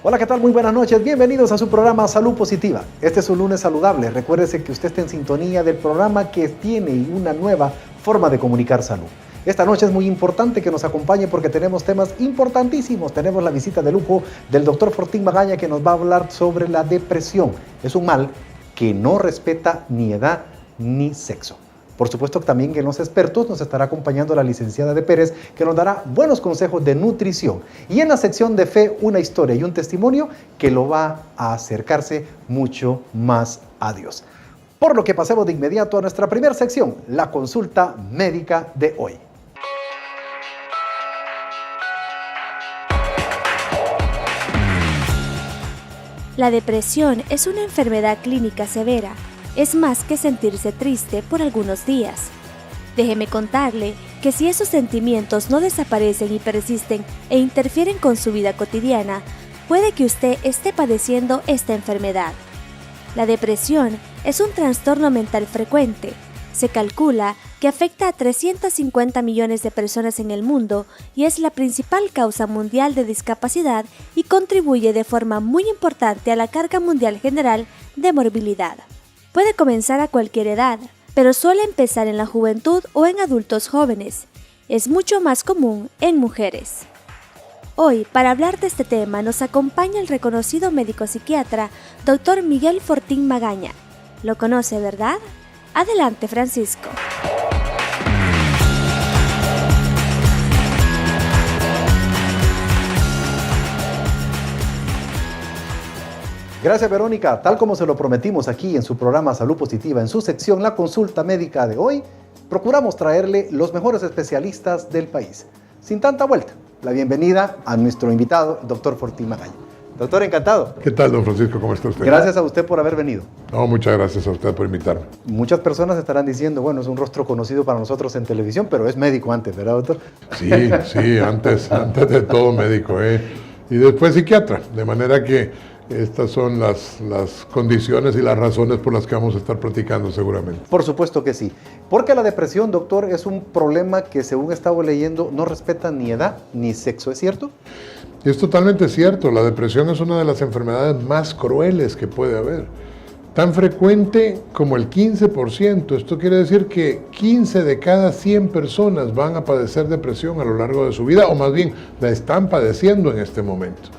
Hola, ¿qué tal? Muy buenas noches. Bienvenidos a su programa Salud Positiva. Este es un lunes saludable. Recuérdese que usted está en sintonía del programa que tiene una nueva forma de comunicar salud. Esta noche es muy importante que nos acompañe porque tenemos temas importantísimos. Tenemos la visita de lujo del doctor Fortín Magaña, que nos va a hablar sobre la depresión. Es un mal que no respeta ni edad ni sexo. Por supuesto, también que los expertos nos estará acompañando la licenciada de Pérez, que nos dará buenos consejos de nutrición. Y en la sección de fe, una historia y un testimonio que lo va a acercarse mucho más a Dios. Por lo que pasemos de inmediato a nuestra primera sección, la consulta médica de hoy. La depresión es una enfermedad clínica severa. Es más que sentirse triste por algunos días. Déjeme contarle que si esos sentimientos no desaparecen y persisten e interfieren con su vida cotidiana, puede que usted esté padeciendo esta enfermedad. La depresión es un trastorno mental frecuente. Se calcula que afecta a 350 millones de personas en el mundo y es la principal causa mundial de discapacidad y contribuye de forma muy importante a la carga mundial general de morbilidad. Puede comenzar a cualquier edad, pero suele empezar en la juventud o en adultos jóvenes. Es mucho más común en mujeres. Hoy, para hablar de este tema, nos acompaña el reconocido médico psiquiatra, Dr. Miguel Fortín Magaña. ¿Lo conoce, verdad? Adelante, Francisco. Gracias, Verónica. Tal como se lo prometimos aquí en su programa Salud Positiva, en su sección La Consulta Médica de hoy, procuramos traerle los mejores especialistas del país. Sin tanta vuelta, la bienvenida a nuestro invitado, el doctor Fortín Magaña. Doctor, encantado. ¿Qué tal, don Francisco? ¿Cómo está usted? Gracias a usted por haber venido. No, muchas gracias a usted por invitarme. Muchas personas estarán diciendo, bueno, es un rostro conocido para nosotros en televisión, pero es médico antes, ¿verdad, doctor? Sí, antes de todo médico, y después psiquiatra, de manera que estas son las condiciones y las razones por las que vamos a estar platicando seguramente. Por supuesto que sí. Porque la depresión, doctor, es un problema que, según estaba leyendo, no respeta ni edad ni sexo, ¿es cierto? Es totalmente cierto. La depresión es una de las enfermedades más crueles que puede haber. Tan frecuente como el 15%. Esto quiere decir que 15 de cada 100 personas van a padecer depresión a lo largo de su vida, o más bien la están padeciendo en este momento.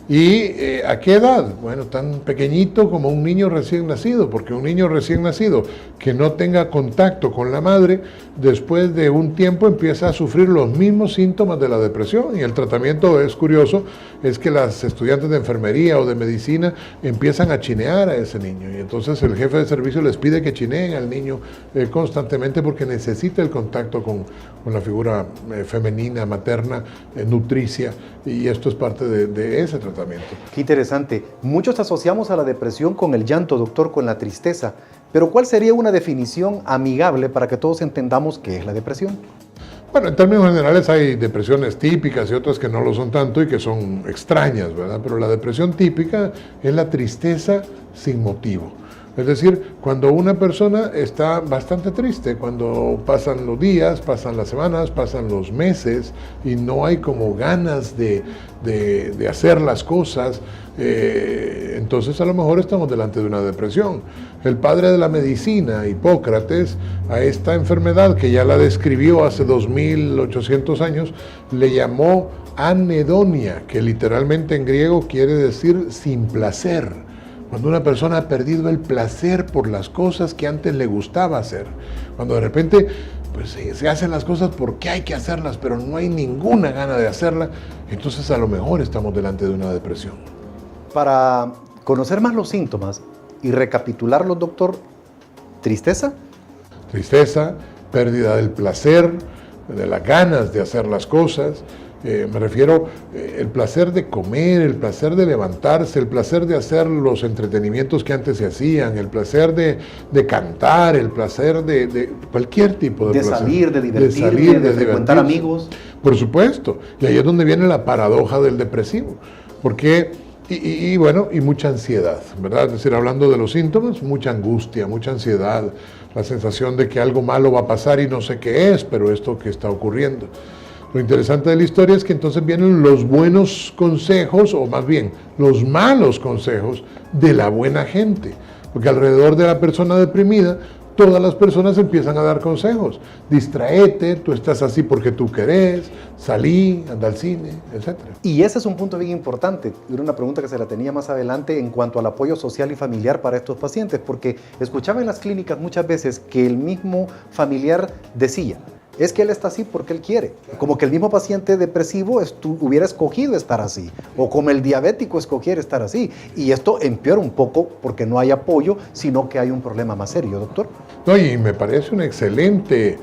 ¿Y a qué edad? Bueno, tan pequeñito como un niño recién nacido, porque un niño recién nacido que no tenga contacto con la madre, después de un tiempo empieza a sufrir los mismos síntomas de la depresión. Y el tratamiento, es curioso, es que las estudiantes de enfermería o de medicina empiezan a chinear a ese niño. Y entonces el jefe de servicio les pide que chineen al niño constantemente porque necesita el contacto con la figura femenina, materna, nutricia, y esto es parte de ese tratamiento. Qué interesante. Muchos asociamos a la depresión con el llanto, doctor, con la tristeza. Pero ¿cuál sería una definición amigable para que todos entendamos qué es la depresión? Bueno, en términos generales hay depresiones típicas y otras que no lo son tanto y que son extrañas, ¿verdad? Pero la depresión típica es la tristeza sin motivo. Es decir, cuando una persona está bastante triste, cuando pasan los días, pasan las semanas, pasan los meses y no hay como ganas de hacer las cosas, entonces a lo mejor estamos delante de una depresión. El padre de la medicina, Hipócrates, a esta enfermedad que ya la describió hace 2800 años, le llamó anedonia, que literalmente en griego quiere decir sin placer. Cuando una persona ha perdido el placer por las cosas que antes le gustaba hacer. Cuando de repente pues, se hacen las cosas porque hay que hacerlas, pero no hay ninguna gana de hacerla, entonces a lo mejor estamos delante de una depresión. Para conocer más los síntomas y recapitularlos, doctor, ¿tristeza? Tristeza, pérdida del placer, de las ganas de hacer las cosas. Me refiero el placer de comer, el placer de levantarse, el placer de hacer los entretenimientos que antes se hacían, el placer de cantar, el placer de cualquier tipo de placer. Salir, de divertirse, de frecuentar amigos. Por supuesto, y ahí es donde viene la paradoja del depresivo, porque, y mucha ansiedad, ¿verdad? Es decir, hablando de los síntomas, mucha angustia, mucha ansiedad, la sensación de que algo malo va a pasar y no sé qué es, pero esto que está ocurriendo. Lo interesante de la historia es que entonces vienen los buenos consejos, o más bien, los malos consejos de la buena gente. Porque alrededor de la persona deprimida, todas las personas empiezan a dar consejos. Distraete, tú estás así porque tú querés, salí, anda al cine, etc. Y ese es un punto bien importante. Era una pregunta que se la tenía más adelante en cuanto al apoyo social y familiar para estos pacientes, porque escuchaba en las clínicas muchas veces que el mismo familiar decía: es que él está así porque él quiere. Como que el mismo paciente depresivo hubiera escogido estar así, o como el diabético escogiera estar así. Y esto empeora un poco porque no hay apoyo, sino que hay un problema más serio, doctor. No, y me parece una excelente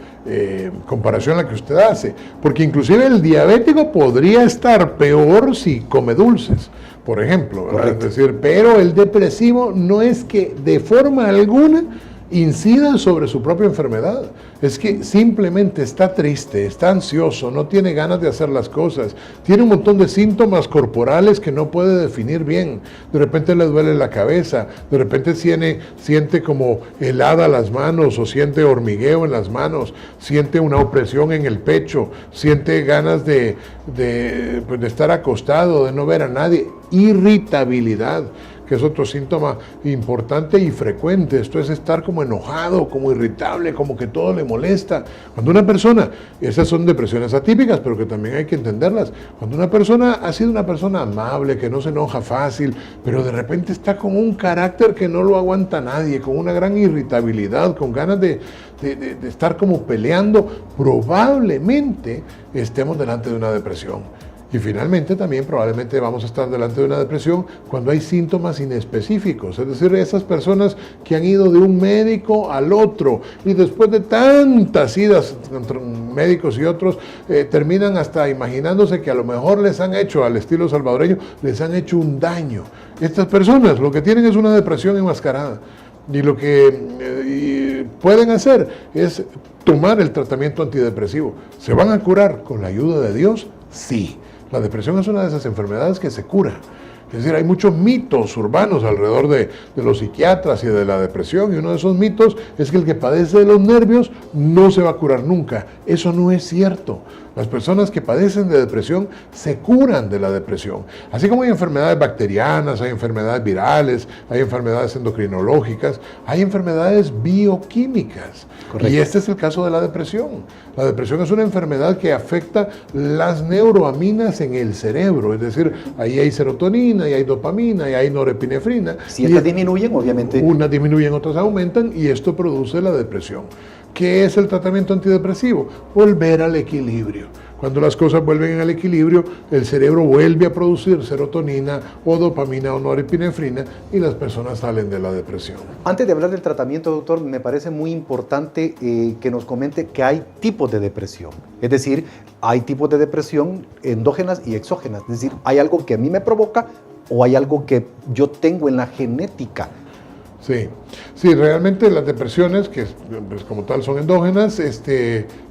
comparación la que usted hace, porque inclusive el diabético podría estar peor si come dulces, por ejemplo. Es decir, pero el depresivo no es que de forma alguna incida sobre su propia enfermedad, es que simplemente está triste, está ansioso, no tiene ganas de hacer las cosas, tiene un montón de síntomas corporales que no puede definir bien. De repente le duele la cabeza, de repente siente como helada las manos, o siente hormigueo en las manos, siente una opresión en el pecho, siente ganas de estar acostado, de no ver a nadie, irritabilidad, que es otro síntoma importante y frecuente. Esto es estar como enojado, como irritable, como que todo le molesta. Cuando una persona, esas son depresiones atípicas, pero que también hay que entenderlas, cuando una persona ha sido una persona amable, que no se enoja fácil, pero de repente está con un carácter que no lo aguanta nadie, con una gran irritabilidad, con ganas de estar como peleando, probablemente estemos delante de una depresión. Y finalmente también probablemente vamos a estar delante de una depresión cuando hay síntomas inespecíficos, es decir, esas personas que han ido de un médico al otro y después de tantas idas entre médicos y otros, terminan hasta imaginándose que a lo mejor les han hecho, al estilo salvadoreño, les han hecho un daño. Estas personas lo que tienen es una depresión enmascarada y lo que pueden hacer es tomar el tratamiento antidepresivo. ¿Se van a curar con la ayuda de Dios? Sí. La depresión es una de esas enfermedades que se cura. Es decir, hay muchos mitos urbanos alrededor de los psiquiatras y de la depresión, y uno de esos mitos es que el que padece de los nervios no se va a curar nunca. Eso no es cierto. Las personas que padecen de depresión se curan de la depresión. Así como hay enfermedades bacterianas, hay enfermedades virales, hay enfermedades endocrinológicas, hay enfermedades bioquímicas. Correcto. Y este es el caso de la depresión. La depresión es una enfermedad que afecta las neuroaminas en el cerebro, es decir, ahí hay serotonina, y hay dopamina, y hay norepinefrina. Si estas disminuyen, obviamente. Unas disminuyen, otras aumentan, y esto produce la depresión. ¿Qué es el tratamiento antidepresivo? Volver al equilibrio. Cuando las cosas vuelven al equilibrio, el cerebro vuelve a producir serotonina o dopamina o norepinefrina y las personas salen de la depresión. Antes de hablar del tratamiento, doctor, me parece muy importante que nos comente que hay tipos de depresión. Es decir, hay tipos de depresión endógenas y exógenas. Es decir, hay algo que a mí me provoca o hay algo que yo tengo en la genética. Sí, realmente las depresiones, que pues, como tal son endógenas,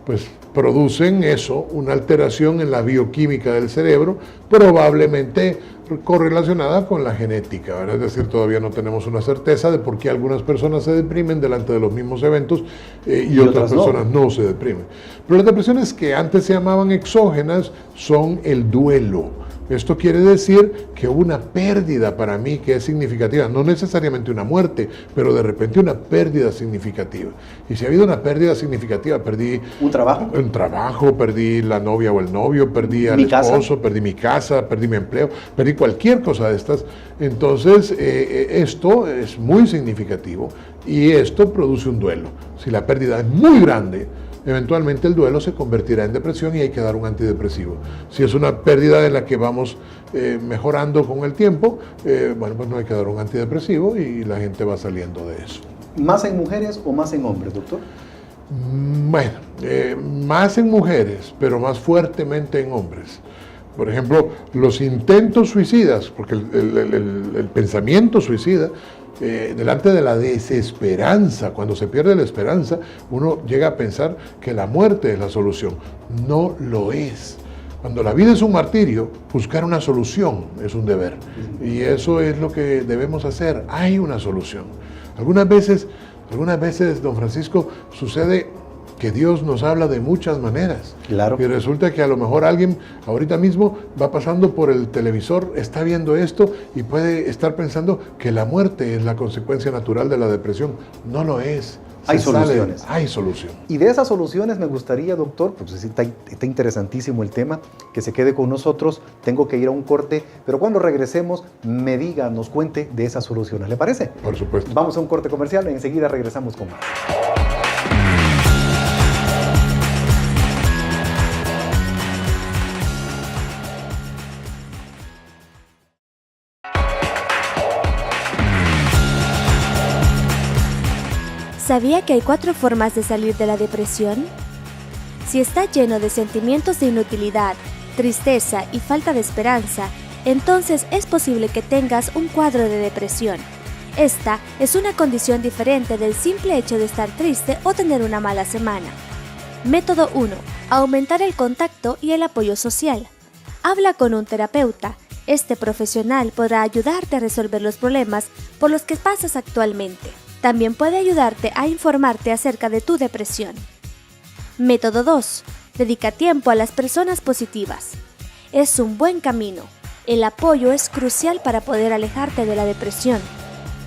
pues producen eso, una alteración en la bioquímica del cerebro, probablemente correlacionada con la genética, ¿verdad? Es decir, todavía no tenemos una certeza de por qué algunas personas se deprimen delante de los mismos eventos y otras personas no se deprimen. Pero las depresiones que antes se llamaban exógenas son el duelo. Esto quiere decir que hubo una pérdida para mí que es significativa, no necesariamente una muerte, pero de repente una pérdida significativa. Y si ha habido una pérdida significativa, perdí un trabajo, perdí la novia o el novio, perdí al esposo, perdí mi casa, perdí mi empleo, perdí cualquier cosa de estas, entonces esto es muy significativo y esto produce un duelo. Si la pérdida es muy grande, eventualmente el duelo se convertirá en depresión y hay que dar un antidepresivo. Si es una pérdida en la que vamos mejorando con el tiempo, bueno, pues no hay que dar un antidepresivo y la gente va saliendo de eso. ¿Más en mujeres o más en hombres, doctor? Bueno, más en mujeres, pero más fuertemente en hombres. Por ejemplo, los intentos suicidas, porque el pensamiento suicida, delante de la desesperanza, cuando se pierde la esperanza, uno llega a pensar que la muerte es la solución. No lo es. Cuando la vida es un martirio, buscar una solución es un deber. Y eso es lo que debemos hacer. Hay una solución. Algunas veces, don Francisco, sucede que Dios nos habla de muchas maneras. Claro. Y resulta que a lo mejor alguien ahorita mismo va pasando por el televisor, está viendo esto y puede estar pensando que la muerte es la consecuencia natural de la depresión. No lo es. Hay soluciones. Hay solución. Y de esas soluciones me gustaría, doctor, pues está interesantísimo el tema, que se quede con nosotros. Tengo que ir a un corte, pero cuando regresemos me diga, nos cuente de esas soluciones. ¿Le parece? Por supuesto. Vamos a un corte comercial y enseguida regresamos con más. ¿Sabía que hay 4 formas de salir de la depresión? Si está lleno de sentimientos de inutilidad, tristeza y falta de esperanza, entonces es posible que tengas un cuadro de depresión. Esta es una condición diferente del simple hecho de estar triste o tener una mala semana. Método 1. Aumentar el contacto y el apoyo social. Habla con un terapeuta. Este profesional podrá ayudarte a resolver los problemas por los que pasas actualmente. También puede ayudarte a informarte acerca de tu depresión. Método 2. Dedica tiempo a las personas positivas. Es un buen camino. El apoyo es crucial para poder alejarte de la depresión.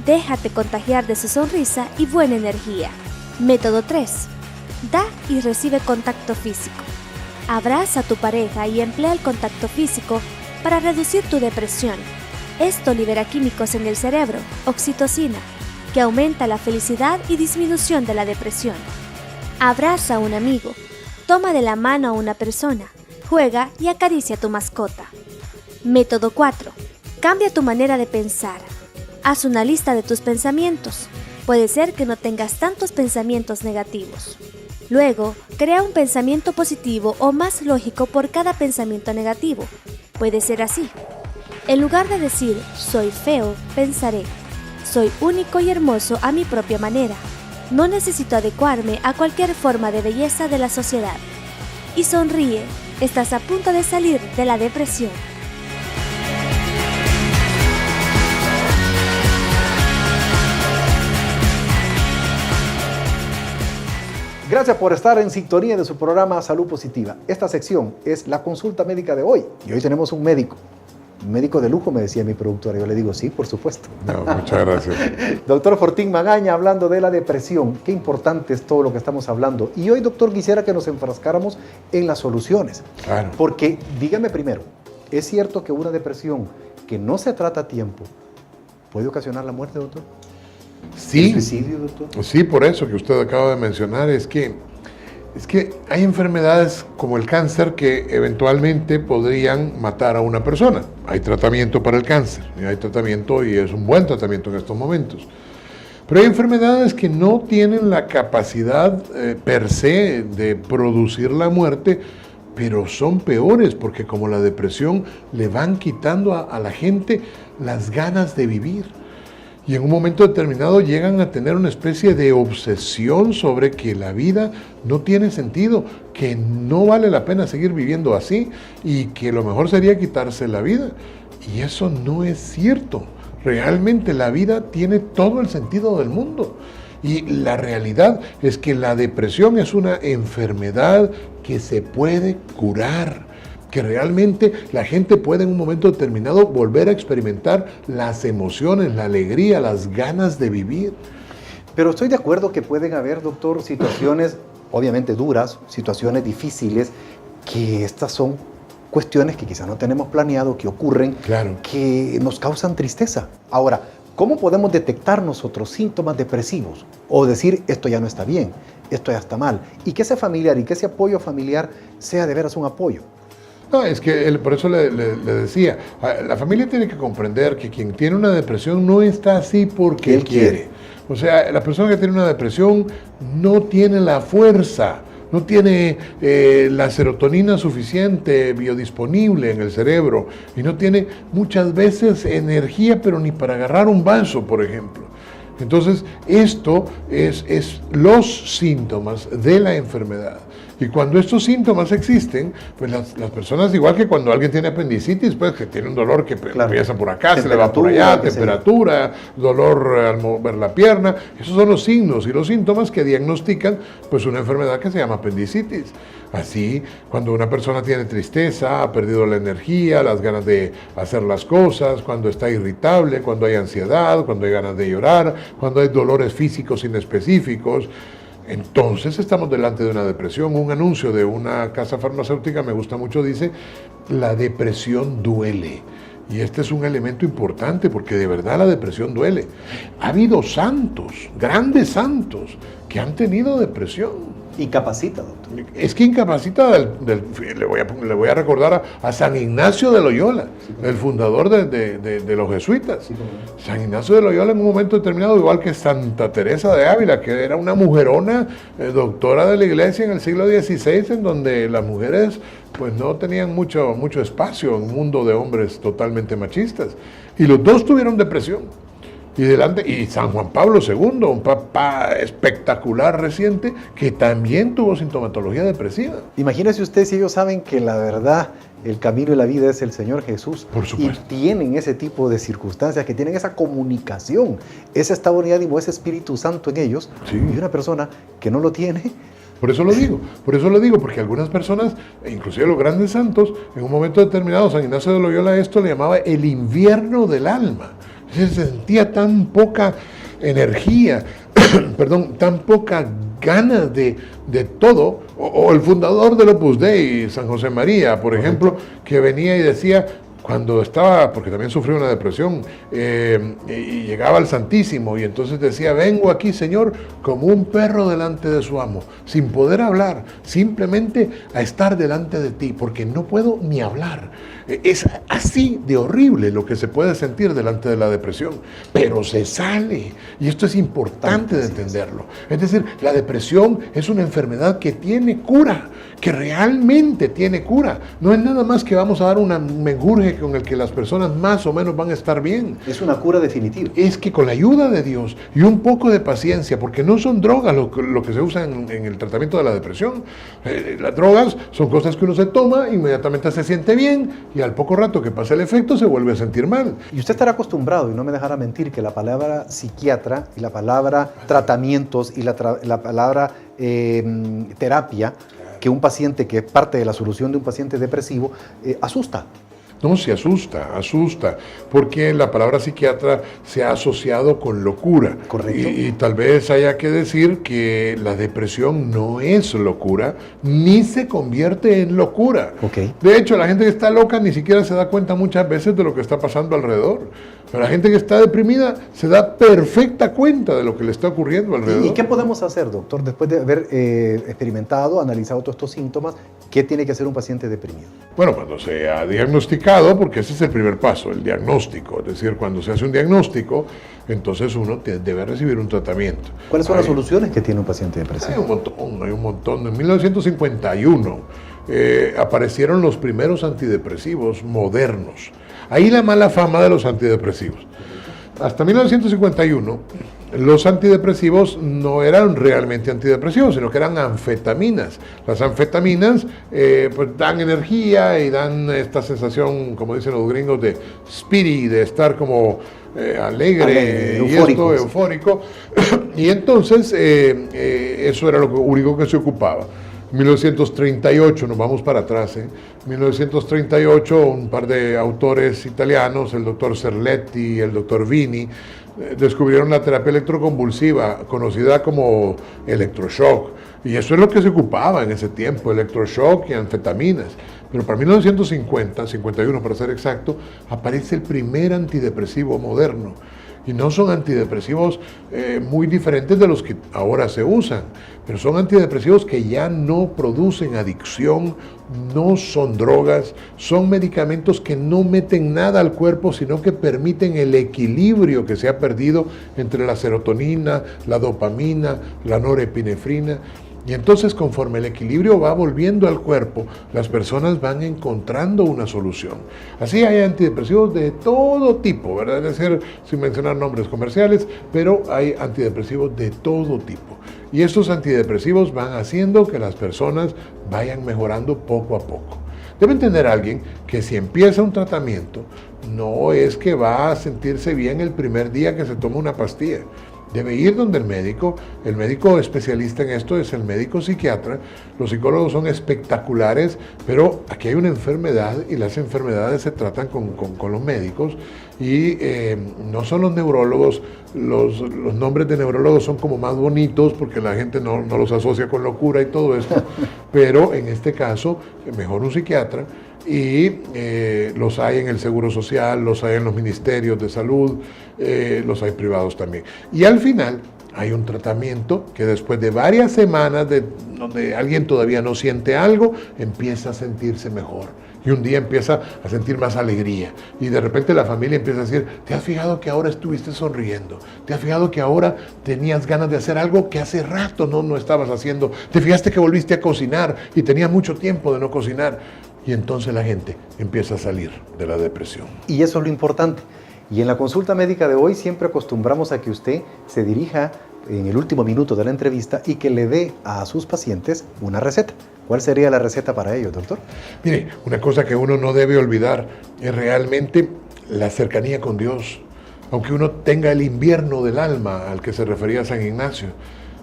Déjate contagiar de su sonrisa y buena energía. Método 3. Da y recibe contacto físico. Abraza a tu pareja y emplea el contacto físico para reducir tu depresión. Esto libera químicos en el cerebro, oxitocina, que aumenta la felicidad y disminución de la depresión. Abraza a un amigo, toma de la mano a una persona, juega y acaricia a tu mascota. Método 4. Cambia tu manera de pensar. Haz una lista de tus pensamientos. Puede ser que no tengas tantos pensamientos negativos. Luego, crea un pensamiento positivo o más lógico por cada pensamiento negativo. Puede ser así. En lugar de decir, soy feo, pensaré, soy único y hermoso a mi propia manera. No necesito adecuarme a cualquier forma de belleza de la sociedad. Y sonríe, estás a punto de salir de la depresión. Gracias por estar en sintonía de su programa Salud Positiva. Esta sección es la consulta médica de hoy. Y hoy tenemos un médico de lujo, me decía mi productora. Yo le digo, sí, por supuesto. No, muchas gracias. Doctor Fortín Magaña, hablando de la depresión. Qué importante es todo lo que estamos hablando. Y hoy, doctor, quisiera que nos enfrascáramos en las soluciones. Claro. Porque, dígame primero, ¿es cierto que una depresión que no se trata a tiempo puede ocasionar la muerte, doctor? Sí. ¿El suicidio, doctor? Sí, por eso que usted acaba de mencionar, es que hay enfermedades como el cáncer que eventualmente podrían matar a una persona. Hay tratamiento para el cáncer, y hay tratamiento y es un buen tratamiento en estos momentos. Pero hay enfermedades que no tienen la capacidad per se de producir la muerte, pero son peores porque como la depresión le van quitando a la gente las ganas de vivir. Y en un momento determinado llegan a tener una especie de obsesión sobre que la vida no tiene sentido, que no vale la pena seguir viviendo así y que lo mejor sería quitarse la vida. Y eso no es cierto. Realmente la vida tiene todo el sentido del mundo. Y la realidad es que la depresión es una enfermedad que se puede curar, que realmente la gente puede en un momento determinado volver a experimentar las emociones, la alegría, las ganas de vivir. Pero estoy de acuerdo que pueden haber, doctor, situaciones obviamente duras, situaciones difíciles, que estas son cuestiones que quizá no tenemos planeado, que ocurren, Claro. que nos causan tristeza. Ahora, ¿cómo podemos detectar nosotros síntomas depresivos? O decir, esto ya no está bien, esto ya está mal. Y que ese familiar y que ese apoyo familiar sea de veras un apoyo. No, es que por eso le decía, la familia tiene que comprender que quien tiene una depresión no está así porque él quiere. O sea, la persona que tiene una depresión no tiene la fuerza, no tiene la serotonina suficiente, biodisponible en el cerebro, y no tiene muchas veces energía, pero ni para agarrar un vaso, por ejemplo. Entonces, esto es los síntomas de la enfermedad. Y cuando estos síntomas existen, pues las personas, igual que cuando alguien tiene apendicitis, pues que tiene un dolor que empieza por acá, se le va por allá, temperatura, dolor al mover la pierna, esos son los signos y los síntomas que diagnostican pues una enfermedad que se llama apendicitis. Así, cuando una persona tiene tristeza, ha perdido la energía, las ganas de hacer las cosas, cuando está irritable, cuando hay ansiedad, cuando hay ganas de llorar, cuando hay dolores físicos inespecíficos, entonces estamos delante de una depresión. Un anuncio de una casa farmacéutica, me gusta mucho, dice, la depresión duele. Y este es un elemento importante porque de verdad la depresión duele. Ha habido santos, grandes santos, que han tenido depresión. Incapacita, doctor. Es que incapacita le voy a recordar a San Ignacio de Loyola, el fundador de los jesuitas. San Ignacio de Loyola en un momento determinado, igual que Santa Teresa de Ávila, que era una mujerona, doctora de la iglesia en el siglo XVI, en donde las mujeres pues no tenían mucho espacio en un mundo de hombres totalmente machistas. Y los dos tuvieron depresión. Y San Juan Pablo II, un papa espectacular reciente, que también tuvo sintomatología depresiva. Imagínese usted si ellos saben que la verdad, el camino y la vida es el Señor Jesús. Por supuesto. Y tienen ese tipo de circunstancias, que tienen esa comunicación, ese estado de ánimo, ese Espíritu Santo en ellos. Sí. Y una persona que no lo tiene. Por eso lo digo, porque algunas personas, inclusive los grandes santos, en un momento determinado, San Ignacio de Loyola esto le llamaba el invierno del alma. Se sentía tan poca energía, tan poca ganas de todo, o el fundador del Opus Dei, San José María, por ejemplo, que venía y decía, cuando estaba, porque también sufrió una depresión, y llegaba al Santísimo, y entonces decía, vengo aquí, Señor, como un perro delante de su amo, sin poder hablar, simplemente a estar delante de ti, porque no puedo ni hablar. Es así de horrible lo que se puede sentir delante de la depresión, pero se sale, y esto es importante de entenderlo. Es decir, la depresión es una enfermedad que tiene cura, que realmente tiene cura. No es nada más que vamos a dar una menjurje con el que las personas más o menos van a estar bien. Es una cura definitiva. Es que con la ayuda de Dios y un poco de paciencia, porque no son drogas lo que se usa en el tratamiento de la depresión. Las drogas son cosas que uno se toma, inmediatamente se siente bien, y al poco rato que pasa el efecto se vuelve a sentir mal. Y usted estará acostumbrado, y no me dejará mentir, que la palabra psiquiatra y la palabra tratamientos y la palabra terapia, que un paciente, que es parte de la solución de un paciente depresivo, asusta. No, se asusta, porque la palabra psiquiatra se ha asociado con locura. Correcto. Y tal vez haya que decir que la depresión no es locura, ni se convierte en locura. Okay. De hecho, la gente que está loca ni siquiera se da cuenta muchas veces de lo que está pasando alrededor. Pero la gente que está deprimida se da perfecta cuenta de lo que le está ocurriendo alrededor. ¿Y qué podemos hacer, doctor, después de haber experimentado, analizado todos estos síntomas? ¿Qué tiene que hacer un paciente deprimido? Bueno, cuando se ha diagnosticado, porque ese es el primer paso, el diagnóstico. Es decir, cuando se hace un diagnóstico, entonces uno debe recibir un tratamiento. ¿Cuáles son las soluciones que tiene un paciente depresivo? Hay un montón. En 1951 aparecieron los primeros antidepresivos modernos. Ahí la mala fama de los antidepresivos. Hasta 1951, los antidepresivos no eran realmente antidepresivos, sino que eran anfetaminas. Las anfetaminas pues dan energía y dan esta sensación, como dicen los gringos, de spirit, de estar como alegre, eufórico, eufórico. Y entonces eso era lo único que se ocupaba. 1938, nos vamos para atrás, 1938, un par de autores italianos, el doctor Serletti y el doctor Vini, descubrieron la terapia electroconvulsiva, conocida como electroshock, y eso es lo que se ocupaba en ese tiempo, electroshock y anfetaminas. Pero para 1950, 51 para ser exacto, aparece el primer antidepresivo moderno. Y no son antidepresivos muy diferentes de los que ahora se usan, pero son antidepresivos que ya no producen adicción, no son drogas, son medicamentos que no meten nada al cuerpo, sino que permiten el equilibrio que se ha perdido entre la serotonina, la dopamina, la norepinefrina. Y entonces, conforme el equilibrio va volviendo al cuerpo, las personas van encontrando una solución. Así hay antidepresivos de todo tipo, ¿verdad? Es decir, sin mencionar nombres comerciales, pero hay antidepresivos de todo tipo. Y estos antidepresivos van haciendo que las personas vayan mejorando poco a poco. Debe entender alguien que si empieza un tratamiento, no es que va a sentirse bien el primer día que se toma una pastilla. Debe ir donde el médico especialista en esto es el médico psiquiatra. Los psicólogos son espectaculares, pero aquí hay una enfermedad y las enfermedades se tratan con los médicos y no son los neurólogos. Los nombres de neurólogos son como más bonitos porque la gente no los asocia con locura y todo esto, pero en este caso mejor un psiquiatra. Y los hay en el Seguro Social, los hay en los ministerios de salud, los hay privados también. Y al final hay un tratamiento que después de varias semanas donde alguien todavía no siente algo, empieza a sentirse mejor. Y un día empieza a sentir más alegría. Y de repente la familia empieza a decir, ¿te has fijado que ahora estuviste sonriendo? ¿Te has fijado que ahora tenías ganas de hacer algo que hace rato no estabas haciendo? ¿Te fijaste que volviste a cocinar y tenías mucho tiempo de no cocinar? Y entonces la gente empieza a salir de la depresión. Y eso es lo importante. Y en la consulta médica de hoy siempre acostumbramos a que usted se dirija en el último minuto de la entrevista y que le dé a sus pacientes una receta. ¿Cuál sería la receta para ellos, doctor? Mire, una cosa que uno no debe olvidar es realmente la cercanía con Dios. Aunque uno tenga el invierno del alma al que se refería San Ignacio.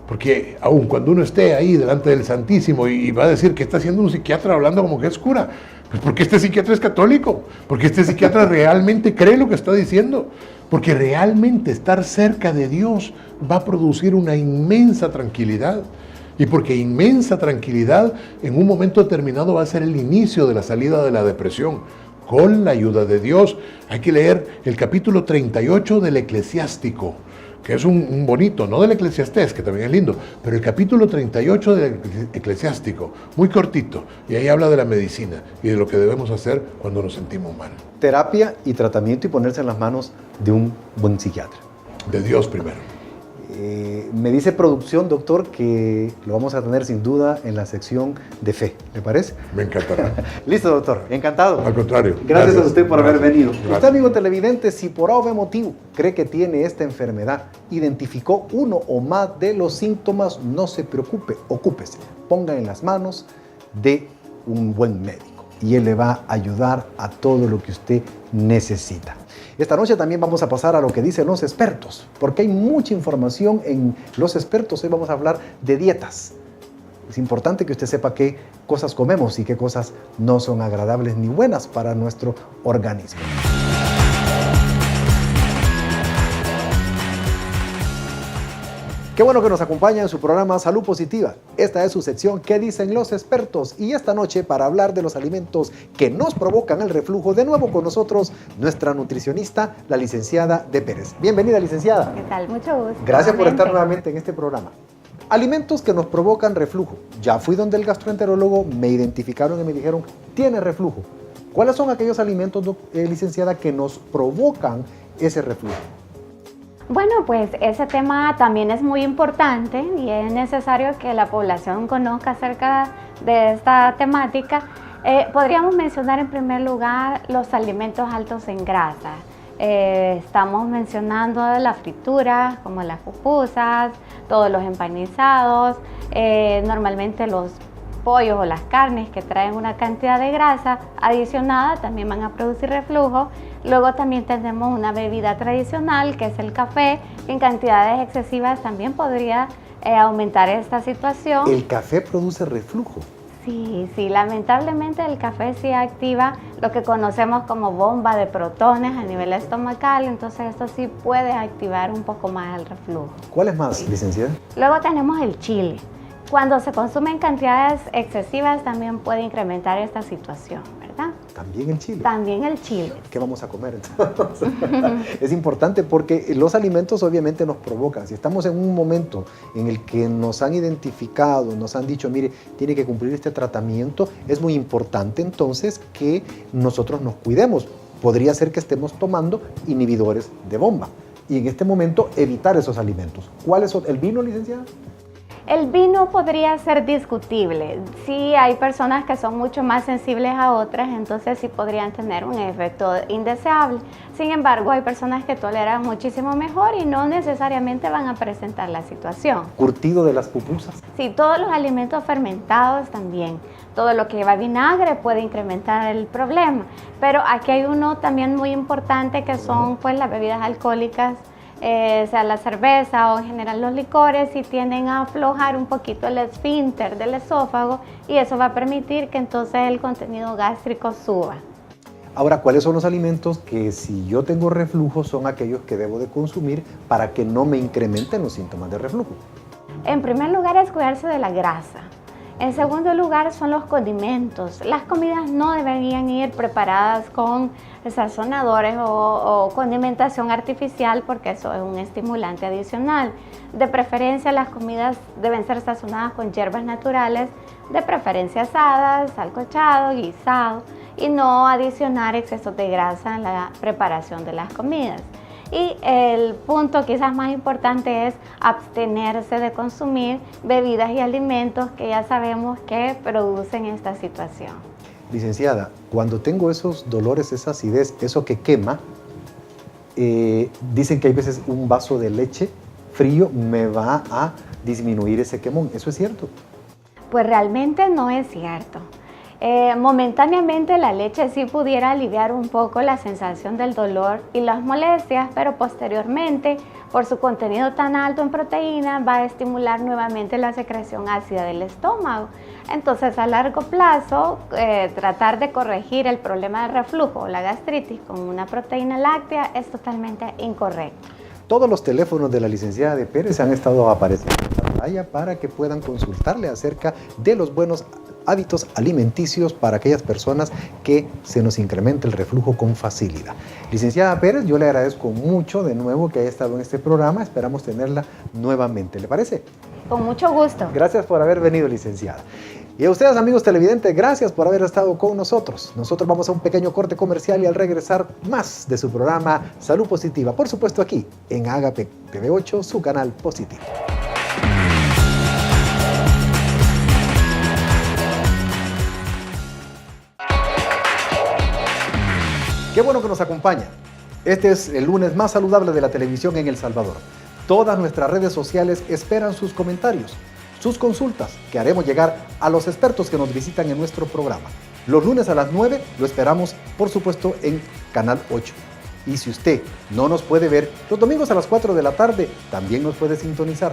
Porque aun cuando uno esté ahí delante del Santísimo y va a decir que está haciendo un psiquiatra hablando como que es cura, pues porque este psiquiatra es católico, porque este psiquiatra realmente cree lo que está diciendo, porque realmente estar cerca de Dios va a producir una inmensa tranquilidad. Y porque inmensa tranquilidad en un momento determinado va a ser el inicio de la salida de la depresión. Con la ayuda de Dios hay que leer el capítulo 38 del Eclesiástico, que es un bonito, no del Eclesiastés, que también es lindo, pero el capítulo 38 del Eclesiástico, muy cortito, y ahí habla de la medicina y de lo que debemos hacer cuando nos sentimos mal. Terapia y tratamiento y ponerse en las manos de un buen psiquiatra. De Dios primero. Me dice producción, doctor, que lo vamos a tener sin duda en la sección de fe. ¿Le parece? Me encantará. Listo, doctor. Encantado. Al contrario. Gracias a usted por haber venido. Gracias. Usted, amigo televidente, si por algún motivo cree que tiene esta enfermedad, identificó uno o más de los síntomas, no se preocupe, ocúpese. Ponga en las manos de un buen médico y él le va a ayudar a todo lo que usted necesita. Esta noche también vamos a pasar a lo que dicen los expertos, porque hay mucha información en los expertos. Hoy vamos a hablar de dietas. Es importante que usted sepa qué cosas comemos y qué cosas no son agradables ni buenas para nuestro organismo. Qué bueno que nos acompaña en su programa Salud Positiva. Esta es su sección ¿Qué dicen los expertos? Y esta noche, para hablar de los alimentos que nos provocan el reflujo, de nuevo con nosotros nuestra nutricionista, la licenciada De Pérez. Bienvenida, licenciada. ¿Qué tal? Mucho gusto. Gracias por estar nuevamente en este programa. Alimentos que nos provocan reflujo. Ya fui donde el gastroenterólogo, me identificaron y me dijeron, tiene reflujo. ¿Cuáles son aquellos alimentos, licenciada, que nos provocan ese reflujo? Bueno, pues ese tema también es muy importante y es necesario que la población conozca acerca de esta temática. Podríamos mencionar en primer lugar los alimentos altos en grasa. Estamos mencionando la fritura, como las pupusas, todos los empanizados, normalmente los pollos o las carnes que traen una cantidad de grasa adicionada también van a producir reflujo. Luego también tenemos una bebida tradicional que es el café, que en cantidades excesivas también podría aumentar esta situación. ¿El café produce reflujo? Sí, lamentablemente el café sí activa lo que conocemos como bomba de protones a nivel estomacal, entonces esto sí puede activar un poco más el reflujo. ¿Cuál es más, licenciada? Luego tenemos el chile. Cuando se consume en cantidades excesivas también puede incrementar esta situación, ¿verdad? ¿También el chile? También el chile. ¿Qué vamos a comer entonces? Es importante porque los alimentos obviamente nos provocan. Si estamos en un momento en el que nos han identificado, nos han dicho, mire, tiene que cumplir este tratamiento, es muy importante entonces que nosotros nos cuidemos. Podría ser que estemos tomando inhibidores de bomba y en este momento evitar esos alimentos. ¿Cuál es el vino, licenciada? El vino podría ser discutible. Sí, hay personas que son mucho más sensibles a otras, entonces sí podrían tener un efecto indeseable. Sin embargo, hay personas que toleran muchísimo mejor y no necesariamente van a presentar la situación. ¿Curtido de las pupusas? Sí, todos los alimentos fermentados también. Todo lo que lleva vinagre puede incrementar el problema. Pero aquí hay uno también muy importante que son pues las bebidas alcohólicas, sea la cerveza o en general los licores, y tienden a aflojar un poquito el esfínter del esófago y eso va a permitir que entonces el contenido gástrico suba. Ahora, ¿cuáles son los alimentos que si yo tengo reflujo son aquellos que debo de consumir para que no me incrementen los síntomas de reflujo? En primer lugar es cuidarse de la grasa. En segundo lugar son los condimentos. Las comidas no deberían ir preparadas con sazonadores o condimentación artificial porque eso es un estimulante adicional. De preferencia las comidas deben ser sazonadas con hierbas naturales, de preferencia asadas, sancochado, guisado, y no adicionar excesos de grasa en la preparación de las comidas. Y el punto quizás más importante es abstenerse de consumir bebidas y alimentos que ya sabemos que producen esta situación. Licenciada, cuando tengo esos dolores, esa acidez, eso que quema, dicen que hay veces un vaso de leche frío me va a disminuir ese quemón. ¿Eso es cierto? Pues realmente no es cierto. Momentáneamente la leche sí pudiera aliviar un poco la sensación del dolor y las molestias, pero posteriormente, por su contenido tan alto en proteína, va a estimular nuevamente la secreción ácida del estómago. Entonces, a largo plazo, tratar de corregir el problema del reflujo o la gastritis con una proteína láctea es totalmente incorrecto. Todos los teléfonos de la licenciada de Pérez han estado apareciendo en pantalla para que puedan consultarle acerca de los buenos hábitos alimenticios para aquellas personas que se nos incrementa el reflujo con facilidad. Licenciada Pérez, yo le agradezco mucho de nuevo que haya estado en este programa. Esperamos tenerla nuevamente. ¿Le parece? Con mucho gusto. Gracias por haber venido, licenciada. Y a ustedes, amigos televidentes, gracias por haber estado con nosotros. Nosotros vamos a un pequeño corte comercial y al regresar más de su programa Salud Positiva, por supuesto aquí en Agape TV8, su canal positivo. Qué bueno que nos acompañan. Este es el lunes más saludable de la televisión en El Salvador. Todas nuestras redes sociales esperan sus comentarios, sus consultas, que haremos llegar a los expertos que nos visitan en nuestro programa. Los lunes a las 9 lo esperamos, por supuesto, en Canal 8. Y si usted no nos puede ver, los domingos a las 4 de la tarde también nos puede sintonizar.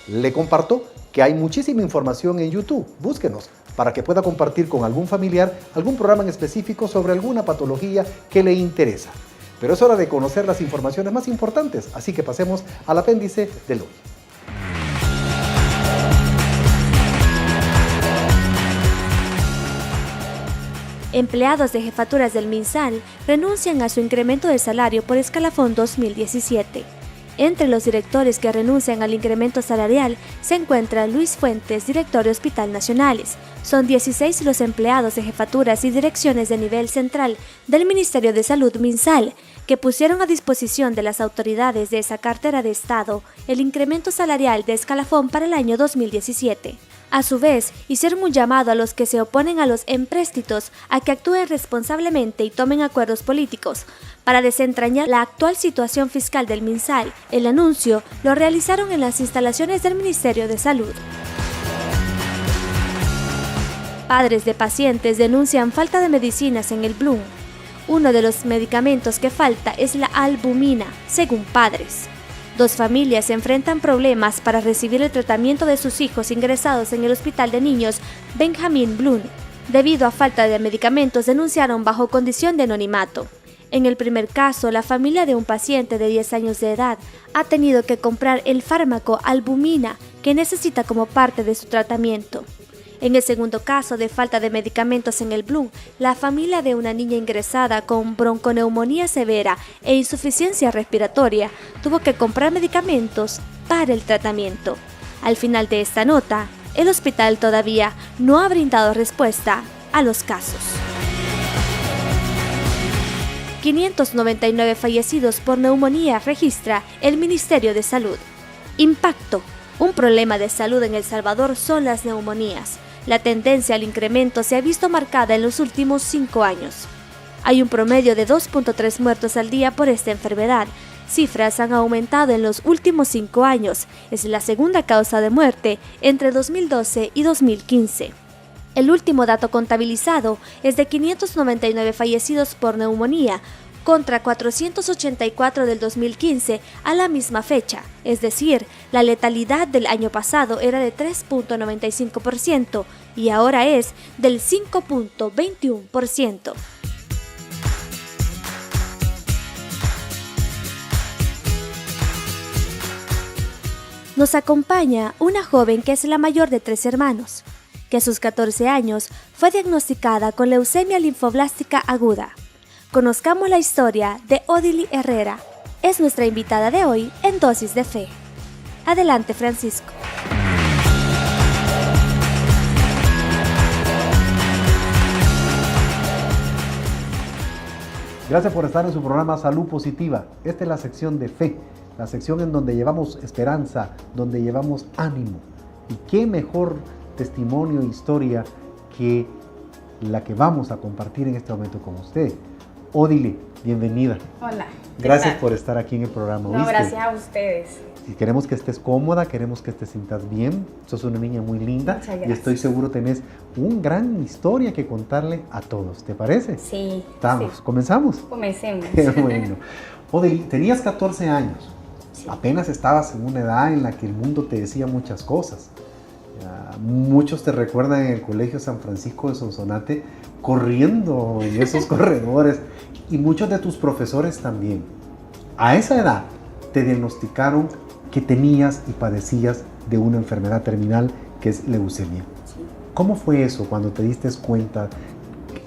Le comparto que hay muchísima información en YouTube. Búsquenos para que pueda compartir con algún familiar algún programa en específico sobre alguna patología que le interesa. Pero es hora de conocer las informaciones más importantes, así que pasemos al apéndice del hoy. Empleados de jefaturas del MinSal renuncian a su incremento de salario por escalafón 2017. Entre los directores que renuncian al incremento salarial se encuentra Luis Fuentes, director de Hospital Nacionales. Son 16 los empleados de jefaturas y direcciones de nivel central del Ministerio de Salud MinSal, que pusieron a disposición de las autoridades de esa cartera de Estado el incremento salarial de escalafón para el año 2017. A su vez, hicieron un llamado a los que se oponen a los empréstitos a que actúen responsablemente y tomen acuerdos políticos para desentrañar la actual situación fiscal del MinSal. El anuncio lo realizaron en las instalaciones del Ministerio de Salud. Padres de pacientes denuncian falta de medicinas en el Blum. Uno de los medicamentos que falta es la albumina, según padres. 2 familias se enfrentan problemas para recibir el tratamiento de sus hijos ingresados en el Hospital de Niños Benjamín Blum. Debido a falta de medicamentos, denunciaron bajo condición de anonimato. En el primer caso, la familia de un paciente de 10 años de edad ha tenido que comprar el fármaco albumina que necesita como parte de su tratamiento. En el segundo caso de falta de medicamentos en el Blum, la familia de una niña ingresada con bronconeumonía severa e insuficiencia respiratoria tuvo que comprar medicamentos para el tratamiento. Al final de esta nota, el hospital todavía no ha brindado respuesta a los casos. 599 fallecidos por neumonía registra el Ministerio de Salud. Impacto. Un problema de salud en El Salvador son las neumonías. La tendencia al incremento se ha visto marcada en los últimos 5 años. Hay un promedio de 2.3 muertos al día por esta enfermedad. Cifras han aumentado en los últimos 5 años. Es la segunda causa de muerte entre 2012 y 2015. El último dato contabilizado es de 599 fallecidos por neumonía, contra 484 del 2015 a la misma fecha, es decir, la letalidad del año pasado era de 3.95% y ahora es del 5.21%. Nos acompaña una joven que es la mayor de 3 hermanos, que a sus 14 años fue diagnosticada con leucemia linfoblástica aguda. Conozcamos la historia de Odily Herrera. Es nuestra invitada de hoy en Dosis de Fe. Adelante, Francisco. Gracias por estar en su programa Salud Positiva. Esta es la sección de fe, la sección en donde llevamos esperanza, donde llevamos ánimo. Y qué mejor testimonio e historia que la que vamos a compartir en este momento con usted. Odily, bienvenida. Hola. Gracias por estar aquí en el programa. No, gracias a ustedes. Y queremos que estés cómoda, queremos que te sientas bien. Sos una niña muy linda. Muchas gracias. Y estoy seguro tenés una gran historia que contarle a todos. ¿Te parece? Sí. Estamos. Sí. ¿Comenzamos? Comencemos. Qué bueno. Odily, tenías 14 años. Sí. Apenas estabas en una edad en la que el mundo te decía muchas cosas. Muchos te recuerdan en el Colegio San Francisco de Sonsonate corriendo en esos corredores, y muchos de tus profesores también. A esa edad te diagnosticaron que tenías y padecías de una enfermedad terminal que es leucemia. Sí. ¿Cómo fue eso cuando te diste cuenta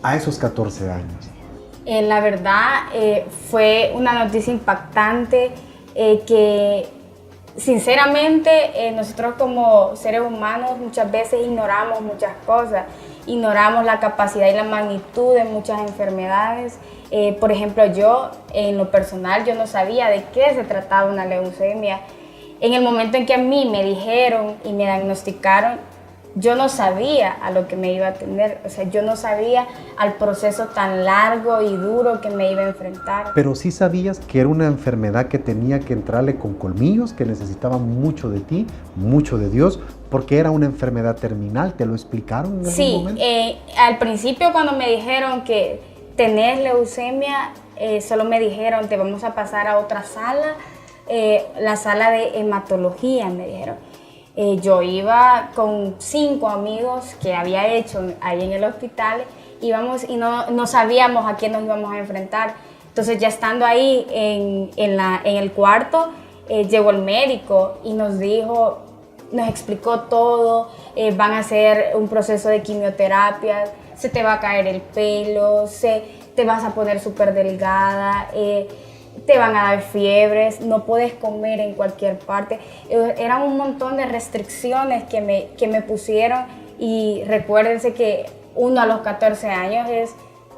a esos 14 años? La verdad fue una noticia impactante que sinceramente nosotros como seres humanos muchas veces ignoramos muchas cosas, ignoramos la capacidad y la magnitud de muchas enfermedades. Por ejemplo, yo en lo personal yo no sabía de qué se trataba una leucemia. En el momento en que a mí me dijeron y me diagnosticaron, yo no sabía a lo que me iba a tener, o sea, yo no sabía al proceso tan largo y duro que me iba a enfrentar. Pero sí sabías que era una enfermedad que tenía que entrarle con colmillos, que necesitaba mucho de ti, mucho de Dios, porque era una enfermedad terminal. ¿Te lo explicaron en algún momento? Sí, al principio cuando me dijeron que tenés leucemia, solo me dijeron, te vamos a pasar a otra sala, la sala de hematología, me dijeron. Yo iba con 5 amigos que había hecho ahí en el hospital, íbamos y no sabíamos a quién nos íbamos a enfrentar. Entonces ya estando ahí en el cuarto, llegó el médico y nos dijo, nos explicó todo, van a hacer un proceso de quimioterapia, se te va a caer el pelo, te vas a poner súper delgada, te van a dar fiebres, no puedes comer en cualquier parte. Eran un montón de restricciones que me pusieron, y recuérdense que uno a los 14 años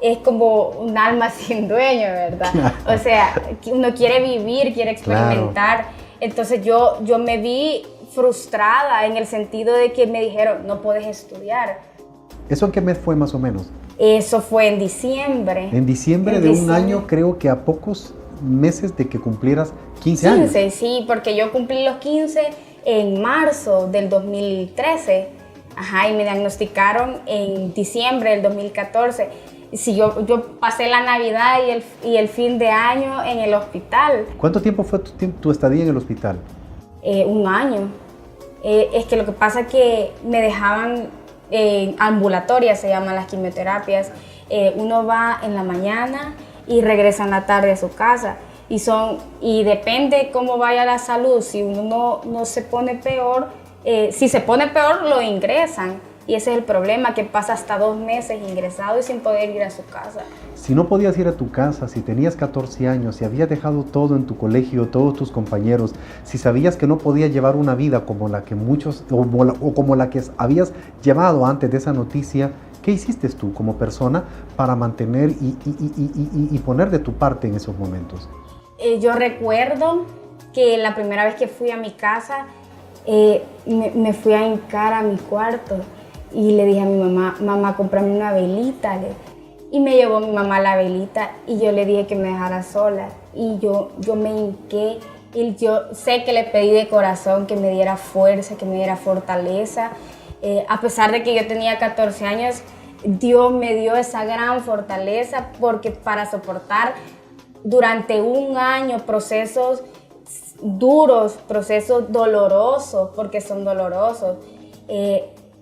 es como un alma sin dueño, ¿verdad? O sea, uno quiere vivir, quiere experimentar. Claro. Entonces yo me vi frustrada en el sentido de que me dijeron, no puedes estudiar. ¿Eso en qué mes fue más o menos? Eso fue en diciembre. En diciembre de un año, creo que a pocos meses de que cumplieras 15 años. 15, sí, porque yo cumplí los 15 en marzo del 2013. Ajá, y me diagnosticaron en diciembre del 2014. Sí, yo pasé la Navidad y el fin de año en el hospital. ¿Cuánto tiempo fue tu estadía en el hospital? Un año. Es que lo que pasa es que me dejaban ambulatorias, se llaman las quimioterapias. Uno va en la mañana y regresa en la tarde a su casa. Y depende cómo vaya la salud. Si uno no se pone peor, si se pone peor, lo ingresan. Y ese es el problema, que pasa hasta 2 meses ingresado y sin poder ir a su casa. Si no podías ir a tu casa, si tenías 14 años, si habías dejado todo en tu colegio, todos tus compañeros, si sabías que no podías llevar una vida como la que muchos, o como la que habías llevado antes de esa noticia, ¿qué hiciste tú como persona para mantener y poner de tu parte en esos momentos? Yo recuerdo que la primera vez que fui a mi casa, me fui a hincar a mi cuarto y le dije a mi mamá, mamá, cómprame una velita. Y me llevó mi mamá la velita y yo le dije que me dejara sola. Y yo me hinqué y yo sé que le pedí de corazón que me diera fuerza, que me diera fortaleza. A pesar de que yo tenía 14 años, Dios me dio esa gran fortaleza porque para soportar durante un año procesos duros, procesos dolorosos, porque son dolorosos.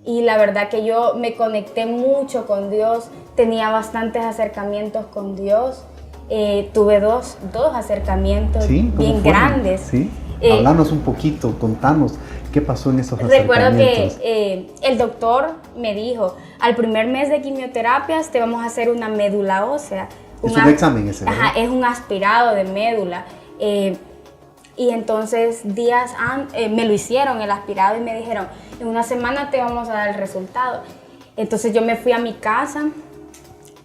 Y la verdad que yo me conecté mucho con Dios, tenía bastantes acercamientos con Dios. Tuve dos acercamientos bien grandes. ¿Sí? Háblanos un poquito, contanos qué pasó en esos acercamientos. Recuerdo que el doctor me dijo, al primer mes de quimioterapias te vamos a hacer una médula ósea. Es un examen ese, ¿verdad? Ajá, es un aspirado de médula. Y entonces me lo hicieron el aspirado y me dijeron, en una semana te vamos a dar el resultado. Entonces yo me fui a mi casa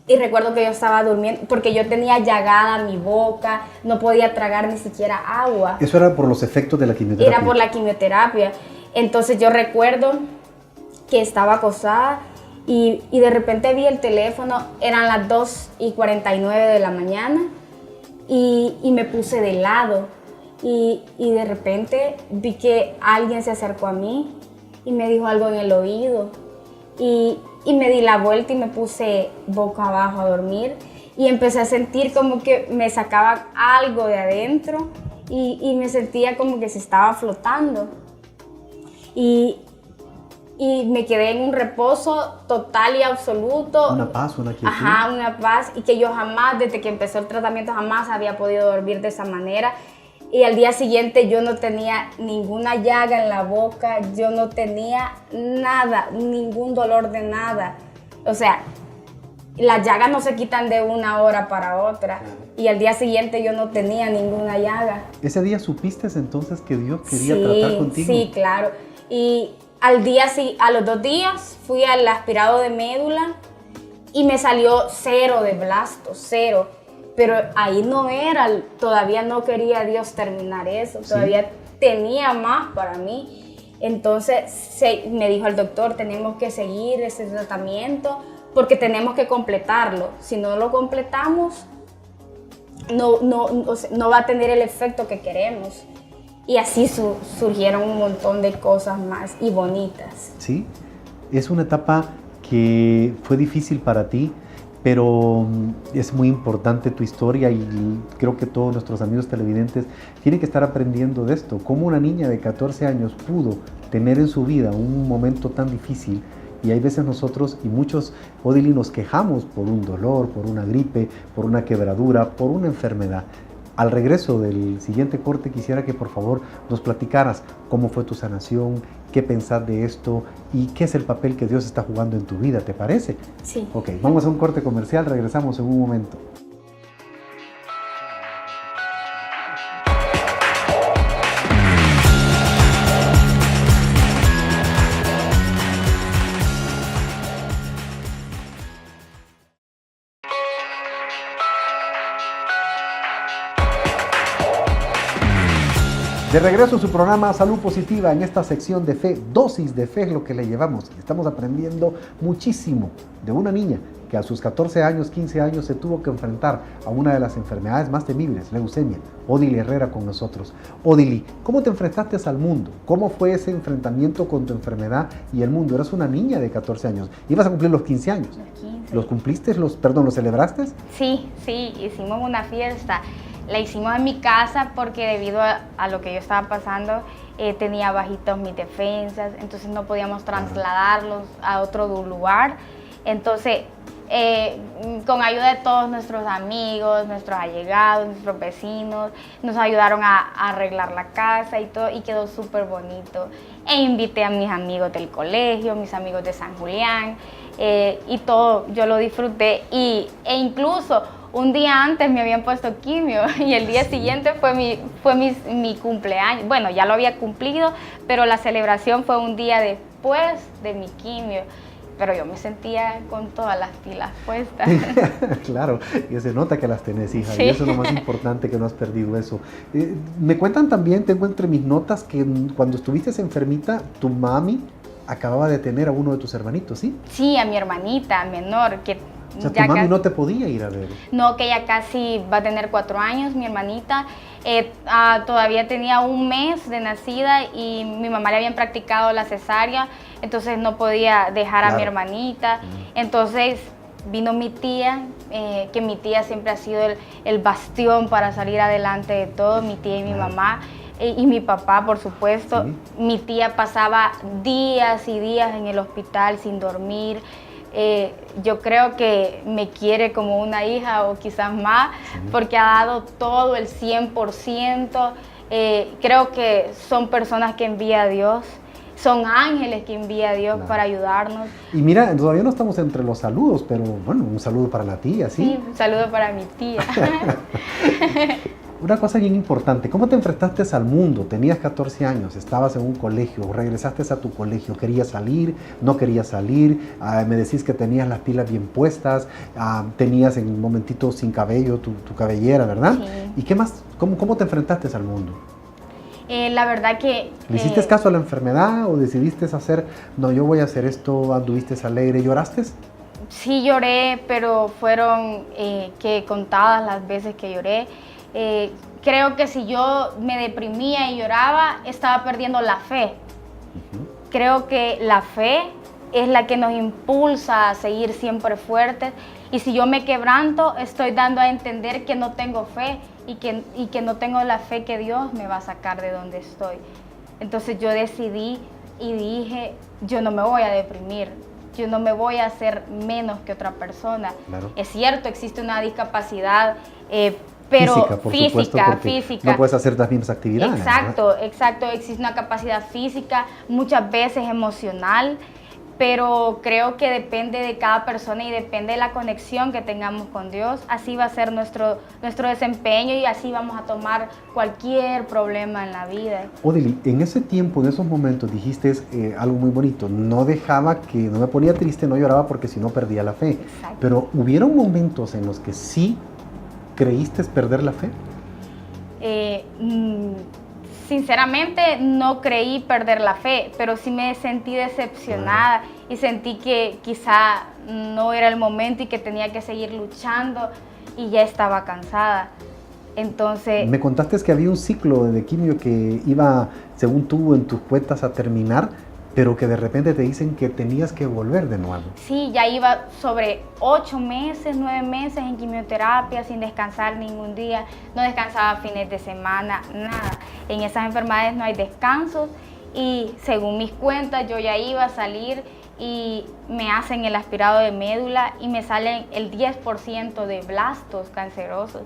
y recuerdo que yo estaba durmiendo porque yo tenía llagada mi boca, no podía tragar ni siquiera agua. ¿Eso era por los efectos de la quimioterapia? Era por la quimioterapia. Entonces yo recuerdo que estaba acostada y de repente vi el teléfono, eran las 2:49 de la mañana y me puse de lado. Y de repente vi que alguien se acercó a mí y me dijo algo en el oído. Y me di la vuelta y me puse boca abajo a dormir. Y empecé a sentir como que me sacaba algo de adentro y me sentía como que se estaba flotando. Y me quedé en un reposo total y absoluto. Una paz, una quietud. Ajá, una paz. Y que yo jamás, desde que empezó el tratamiento, jamás había podido dormir de esa manera. Y al día siguiente yo no tenía ninguna llaga en la boca, yo no tenía nada, ningún dolor de nada. O sea, las llagas no se quitan de una hora para otra. Y al día siguiente yo no tenía ninguna llaga. ¿Ese día supiste entonces que Dios quería tratar contigo? Sí, claro. Y a los 2 días fui al aspirado de médula y me salió 0 de blasto, 0. Pero ahí no era, todavía no quería Dios terminar eso, todavía tenía más para mí. Entonces me dijo el doctor, tenemos que seguir ese tratamiento porque tenemos que completarlo. Si no lo completamos, no va a tener el efecto que queremos. Y así surgieron un montón de cosas más y bonitas. Sí, es una etapa que fue difícil para ti, pero es muy importante tu historia y creo que todos nuestros amigos televidentes tienen que estar aprendiendo de esto. Cómo una niña de 14 años pudo tener en su vida un momento tan difícil y hay veces nosotros y muchos, Odili, nos quejamos por un dolor, por una gripe, por una quebradura, por una enfermedad. Al regreso del siguiente corte quisiera que por favor nos platicaras cómo fue tu sanación, qué pensás de esto y qué es el papel que Dios está jugando en tu vida, ¿te parece? Sí. Ok, vamos a un corte comercial, regresamos en un momento. De regreso a su programa Salud Positiva, en esta sección de fe, dosis de fe es lo que le llevamos. Estamos aprendiendo muchísimo de una niña que a sus 14 años, 15 años se tuvo que enfrentar a una de las enfermedades más temibles, leucemia. Odili Herrera con nosotros. Odili, ¿cómo te enfrentaste al mundo? ¿Cómo fue ese enfrentamiento con tu enfermedad y el mundo? Eras una niña de 14 años, ibas a cumplir los 15 años. Los 15. ¿Los cumpliste? ¿Los celebraste? Sí, hicimos una fiesta. La hicimos en mi casa porque debido a lo que yo estaba pasando, tenía bajitos mis defensas, entonces no podíamos trasladarlos a otro lugar. Entonces, con ayuda de todos nuestros amigos, nuestros allegados, nuestros vecinos, nos ayudaron a arreglar la casa y todo, y quedó súper bonito. E invité a mis amigos del colegio, mis amigos de San Julián, y todo, yo lo disfruté. E incluso un día antes me habían puesto quimio y el día siguiente fue mi cumpleaños. Bueno, ya lo había cumplido, pero la celebración fue un día después de mi quimio. pero yo me sentía con todas las pilas puestas. Claro, y se nota que las tenés, hija, Sí. y eso es lo más importante, que no has perdido eso. Me cuentan también, tengo entre mis notas, que cuando estuviste enfermita, tu mami acababa de tener a uno de tus hermanitos, ¿sí? Sí, a mi hermanita menor, que O sea, tu ya mami no te podía ir a ver. no, que ya casi va a tener 4 años, mi hermanita. Todavía tenía 1 mes de nacida y mi mamá le habían practicado la cesárea, entonces no podía dejar a mi Claro. hermanita. Entonces vino mi tía, que mi tía siempre ha sido el bastión para salir adelante de todo, mi tía y mi mamá. Y mi papá, por supuesto. Sí. Mi tía pasaba días y días en el hospital sin dormir. Yo creo que me quiere como una hija o quizás más, porque ha dado todo el 100%. Creo que son personas que envía Dios, son ángeles que envía Dios Claro. para ayudarnos. Y mira, todavía no estamos entre los saludos, pero bueno, un saludo para la tía, ¿sí? Sí, un saludo para mi tía. Una cosa bien importante, ¿cómo te enfrentaste al mundo? Tenías 14 años, estabas en un colegio, regresaste a tu colegio, ¿querías salir? ¿No querías salir? Me decís que tenías las pilas bien puestas, tenías en un momentito sin cabello tu cabellera, ¿verdad? Sí. ¿Y qué más? ¿Cómo te enfrentaste al mundo? La verdad que... ¿Le hiciste caso a la enfermedad o decidiste hacer, no, yo voy a hacer esto, anduviste alegre, lloraste? Sí lloré, pero fueron que contadas las veces que lloré. Creo que si yo me deprimía y lloraba, estaba perdiendo la fe. Creo que la fe es la que nos impulsa a seguir siempre fuertes. Y si yo me quebranto, estoy dando a entender que no tengo fe y que no tengo la fe que Dios me va a sacar de donde estoy. Entonces yo decidí y dije, yo no me voy a deprimir. Yo no me voy a hacer menos que otra persona. Claro. Es cierto, existe una discapacidad, pero por supuesto, porque física. no puedes hacer las mismas actividades. Exacto, exacto. Existe una capacidad física, muchas veces emocional, pero creo que depende de cada persona y depende de la conexión que tengamos con Dios. Así va a ser nuestro desempeño y así vamos a tomar cualquier problema en la vida. Odili, en ese tiempo, en esos momentos, dijiste algo muy bonito. No me ponía triste, no lloraba porque si no perdía la fe. Exacto. Pero ¿hubieron momentos en los que sí creíste perder la fe? Sinceramente no creí perder la fe, pero sí me sentí decepcionada y sentí que quizá no era el momento y que tenía que seguir luchando y ya estaba cansada. Entonces... Me contaste que había un ciclo de quimio que iba, según tú, en tus cuentas a terminar, pero que de repente te dicen que tenías que volver de nuevo. Sí, ya iba sobre 8 meses, 9 meses en quimioterapia sin descansar ningún día, no descansaba fines de semana, nada. En esas enfermedades no hay descansos y según mis cuentas yo ya iba a salir y me hacen el aspirado de médula y me salen el 10% de blastos cancerosos.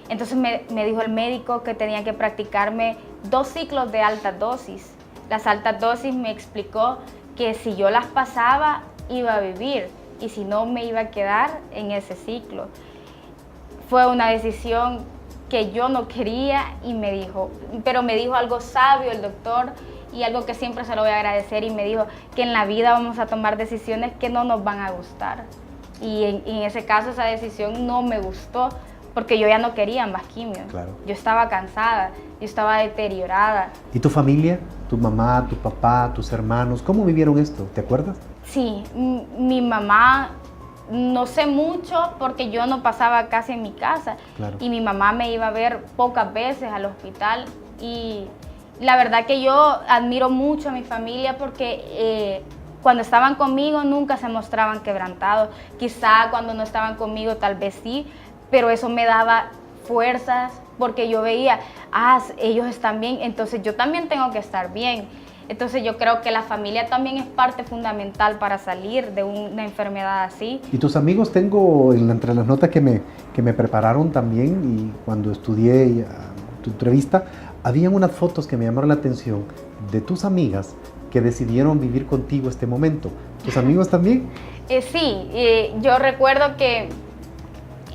Entonces me dijo el médico que tenía que practicarme 2 ciclos de alta dosis. Las altas dosis me explicó que si yo las pasaba iba a vivir y si no me iba a quedar en ese ciclo. Fue una decisión que yo no quería pero me dijo algo sabio el doctor y algo que siempre se lo voy a agradecer y me dijo que en la vida vamos a tomar decisiones que no nos van a gustar. Y en ese caso esa decisión no me gustó porque yo ya no quería más quimio. Claro. Yo estaba cansada, yo estaba deteriorada. ¿Y tu familia? ¿Tu mamá, tu papá, tus hermanos? ¿Cómo vivieron esto? ¿Te acuerdas? Sí, mi mamá, no sé mucho porque yo no pasaba casi en mi casa. Claro. Y mi mamá me iba a ver pocas veces al hospital. Y la verdad que yo admiro mucho a mi familia porque cuando estaban conmigo nunca se mostraban quebrantados. Quizá cuando no estaban conmigo tal vez sí, pero eso me daba fuerzas porque yo veía, ellos están bien, entonces yo también tengo que estar bien. Entonces yo creo que la familia también es parte fundamental para salir de una enfermedad así. Y tus amigos, tengo entre las notas que me prepararon también, y cuando estudié tu entrevista, habían unas fotos que me llamaron la atención de tus amigas que decidieron vivir contigo este momento. ¿Tus amigos también? Sí, yo recuerdo que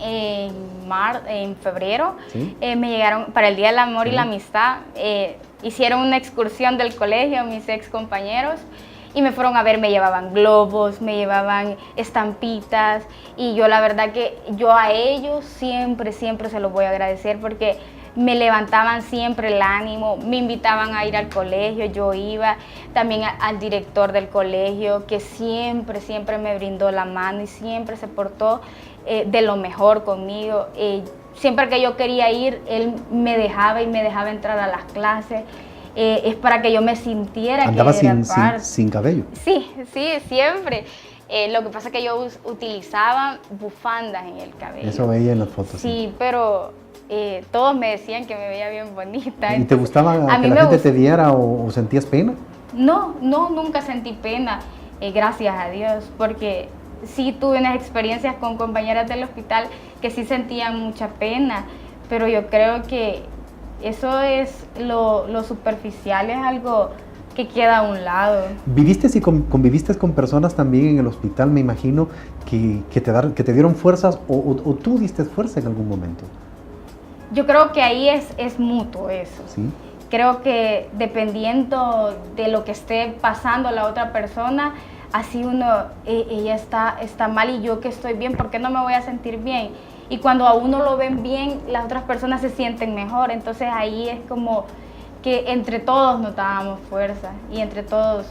en febrero ¿Sí? me llegaron para el Día del Amor y la Amistad, hicieron una excursión del colegio mis ex compañeros y me fueron a ver, me llevaban globos, me llevaban estampitas, y yo la verdad que yo a ellos siempre se los voy a agradecer porque me levantaban siempre el ánimo, me invitaban a ir al colegio, yo iba, también al director del colegio que siempre me brindó la mano y siempre se portó de lo mejor conmigo. Siempre que yo quería ir, él me dejaba entrar a las clases. Es para que yo me sintiera ¿Andaba que era parte. sin cabello? Sí, siempre. Lo que pasa es que yo utilizaba bufandas en el cabello. Eso veía en las fotos. Sí, pero todos me decían que me veía bien bonita. ¿Y te gustaba que la gente te viera o sentías pena? No, nunca sentí pena, gracias a Dios, porque sí tuve unas experiencias con compañeras del hospital que sí sentían mucha pena, pero yo creo que eso es lo superficial, es algo que queda a un lado. ¿Viviste y conviviste con personas también en el hospital, me imagino, que te dieron fuerzas o tú diste fuerza en algún momento? Yo creo que ahí es mutuo eso. ¿Sí? Creo que dependiendo de lo que esté pasando la otra persona, así ella está mal y yo que estoy bien, ¿por qué no me voy a sentir bien? Y cuando a uno lo ven bien, las otras personas se sienten mejor. Entonces ahí es como que entre todos nos dábamos fuerza y entre todos,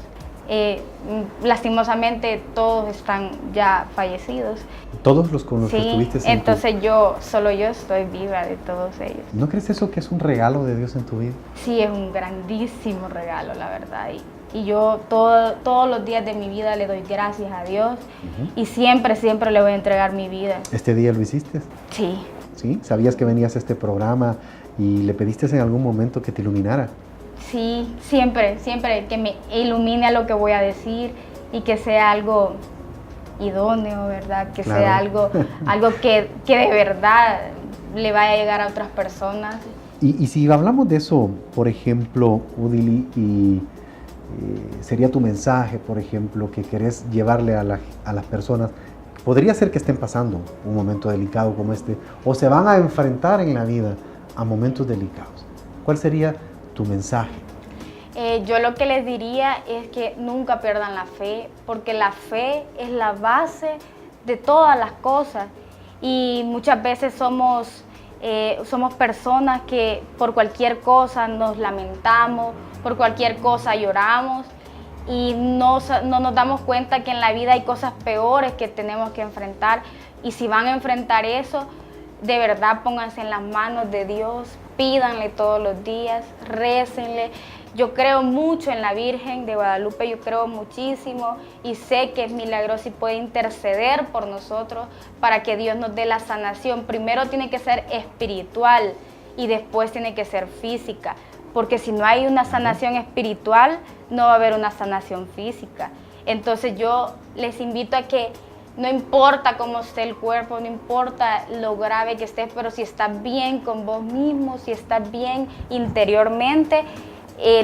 lastimosamente, todos están ya fallecidos. ¿Todos los con los que estuviste? Entonces solo yo estoy viva de todos ellos. ¿No crees eso que es un regalo de Dios en tu vida? Sí, es un grandísimo regalo, la verdad. Y yo todos los días de mi vida le doy gracias a Dios y siempre le voy a entregar mi vida. ¿Este día lo hiciste? Sí. ¿Sí? ¿Sabías que venías a este programa y le pediste en algún momento que te iluminara? Sí, siempre que me ilumine a lo que voy a decir y que sea algo idóneo, ¿verdad? Que Claro. sea algo que de verdad le vaya a llegar a otras personas. Y si hablamos de eso, por ejemplo, Odili, y sería tu mensaje, por ejemplo, que querés llevarle a las personas, podría ser que estén pasando un momento delicado como este, o se van a enfrentar en la vida a momentos delicados. ¿Cuál sería tu mensaje? Yo lo que les diría es que nunca pierdan la fe, porque la fe es la base de todas las cosas y muchas veces somos personas que por cualquier cosa nos lamentamos, por cualquier cosa lloramos y no nos damos cuenta que en la vida hay cosas peores que tenemos que enfrentar, y si van a enfrentar eso, de verdad pónganse en las manos de Dios, pídanle todos los días, récenle. Yo creo mucho en la Virgen de Guadalupe, yo creo muchísimo y sé que es milagrosa y puede interceder por nosotros para que Dios nos dé la sanación. Primero tiene que ser espiritual y después tiene que ser física, porque si no hay una sanación espiritual, no va a haber una sanación física. Entonces yo les invito a que no importa cómo esté el cuerpo, no importa lo grave que estés, pero si estás bien con vos mismo, si estás bien interiormente,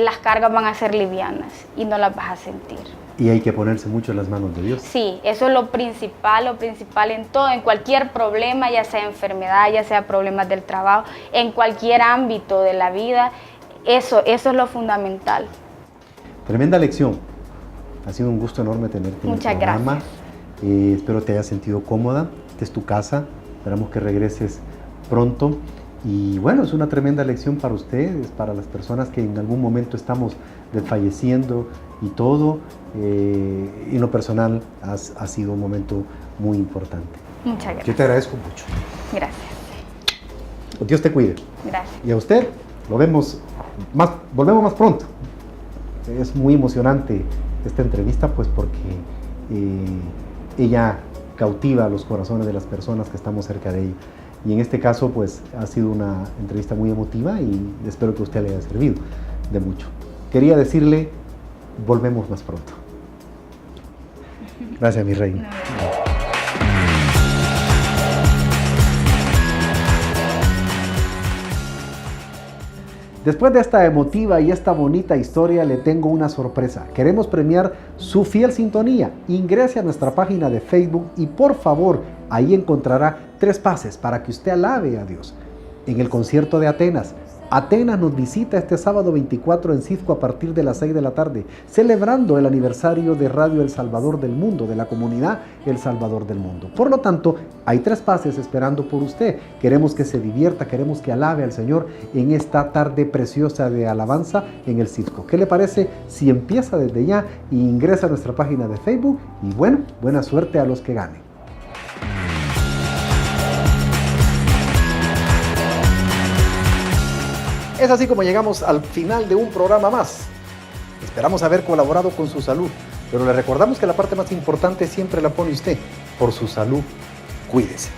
las cargas van a ser livianas y no las vas a sentir. Y hay que ponerse mucho en las manos de Dios. Sí, eso es lo principal en todo, en cualquier problema, ya sea enfermedad, ya sea problemas del trabajo, en cualquier ámbito de la vida, eso es lo fundamental. Tremenda lección. Ha sido un gusto enorme tenerte en el programa. Muchas gracias. Espero te hayas sentido cómoda. Esta es tu casa. Esperamos que regreses pronto. Y bueno, es una tremenda lección para ustedes, para las personas que en algún momento estamos desfalleciendo y todo. En lo personal ha sido un momento muy importante. Muchas gracias. Yo te agradezco mucho. Gracias. Dios te cuide. Gracias. Y a usted volvemos más pronto. Es muy emocionante esta entrevista, pues porque ella cautiva los corazones de las personas que estamos cerca de ella. Y en este caso, pues ha sido una entrevista muy emotiva y espero que a usted le haya servido de mucho. Quería decirle, volvemos más pronto. Gracias, mi reina. Después de esta emotiva y esta bonita historia, le tengo una sorpresa. Queremos premiar su fiel sintonía. Ingrese a nuestra página de Facebook y por favor, ahí encontrará 3 pases para que usted alabe a Dios. En el concierto de Atenas, Atenas nos visita este sábado 24 en Cisco a partir de las 6 de la tarde, celebrando el aniversario de Radio El Salvador del Mundo, de la comunidad El Salvador del Mundo. Por lo tanto, hay 3 pases esperando por usted. Queremos que se divierta, queremos que alabe al Señor en esta tarde preciosa de alabanza en el Cisco. ¿Qué le parece si empieza desde ya e ingresa a nuestra página de Facebook? Y bueno, buena suerte a los que ganen. Es así como llegamos al final de un programa más. Esperamos haber colaborado con su salud, pero le recordamos que la parte más importante siempre la pone usted. Por su salud, cuídese.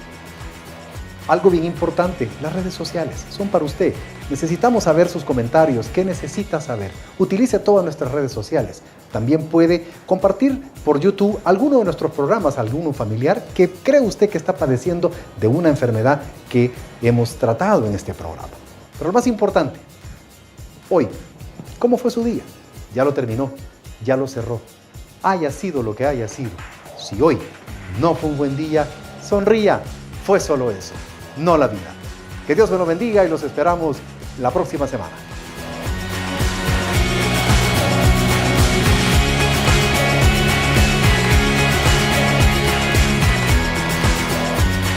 Algo bien importante, las redes sociales son para usted. Necesitamos saber sus comentarios, qué necesita saber. Utilice todas nuestras redes sociales. También puede compartir por YouTube alguno de nuestros programas, alguno familiar que cree usted que está padeciendo de una enfermedad que hemos tratado en este programa. Pero lo más importante, hoy, ¿cómo fue su día? Ya lo terminó, ya lo cerró. Haya sido lo que haya sido. Si hoy no fue un buen día, sonría. Fue solo eso, no la vida. Que Dios me lo bendiga y los esperamos la próxima semana.